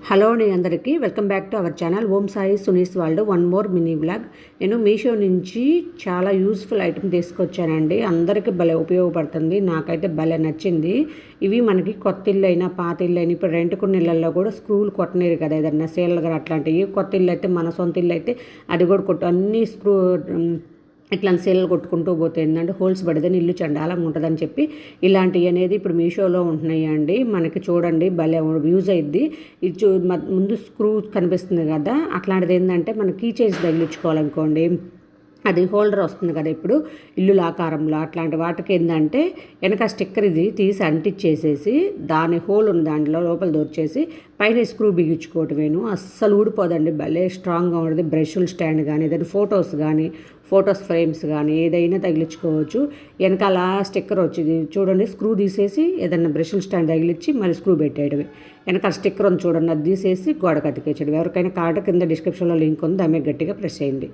Hello అండి అందరికీ welcome back to our channel Om Sai సునీస్ world one more mini blog. నేను మీషో నుంచి చాలా యూస్ఫుల్ ఐటమ్ తీసుకొచ్చానండి. అందరికీ భలే ఉపయోగపడుతుంది. నాకైతే భలే నచ్చింది. ఇవి మనకి కొత్త ఇల్లు అయినా పాత ఇల్లు అయినా ఇప్పుడు రెంట్కున్న ఇళ్ళల్లో కూడా స్క్రూలు కొట్టనేరు కదా, ఏదన్నా సేళ్ళ గారు అట్లాంటివి. కొత్త ఇల్లు అయితే మన సొంత ఇల్లు అయితే అది కూడా కొట్టు అన్ని స్క్రూ ఇట్లా సేల్ కొట్టుకుంటూ పోతే ఏంటంటే హోల్స్ పడితే ఇల్లు చండాలంగా ఉంటుందని చెప్పి ఇలాంటివి అనేది ఇప్పుడు మీషోలో ఉంటున్నాయి అండి. మనకి చూడండి భలే యూజ్ అయ్యిద్ది. ఇది ముందు స్క్రూ కనిపిస్తుంది కదా, అట్లాంటిది ఏంటంటే మన కీ చైన్స్ తగిలించుకోవాలనుకోండి, అది హోల్డర్ వస్తుంది కదా ఇప్పుడు ఇల్లుల ఆకారంలో, అట్లాంటి వాటికి ఏంటంటే వెనక స్టిక్కర్ ఇది తీసి అంటించేసేసి దాని హోల్ ఉన్న దాంట్లో లోపల దూర్చేసి పైన స్క్రూ బిగించుకోవటమేను. అస్సలు ఊడిపోదండి, భలే స్ట్రాంగ్గా ఉంటుంది. బ్రష్ల స్టాండ్ కానీ ఏదైనా ఫొటోస్ ఫ్రేమ్స్ కానీ ఏదైనా తగిలించుకోవచ్చు. వెనకాల స్టిక్కర్ వచ్చింది చూడండి, స్క్రూ తీసేసి ఏదైనా బ్రష్ల స్టాండ్ తగిలించి మళ్ళీ స్క్రూ పెట్టేయడమే. వెనకాల స్టిక్కర్ ఉంది చూడండి, అది తీసేసి గోడకు అతికేయడం. ఎవరికైనా కార్డు కింద డిస్క్రిప్షన్లో లింక్ ఉంది, దాని మీద గట్టిగా ప్రెస్ చేయండి.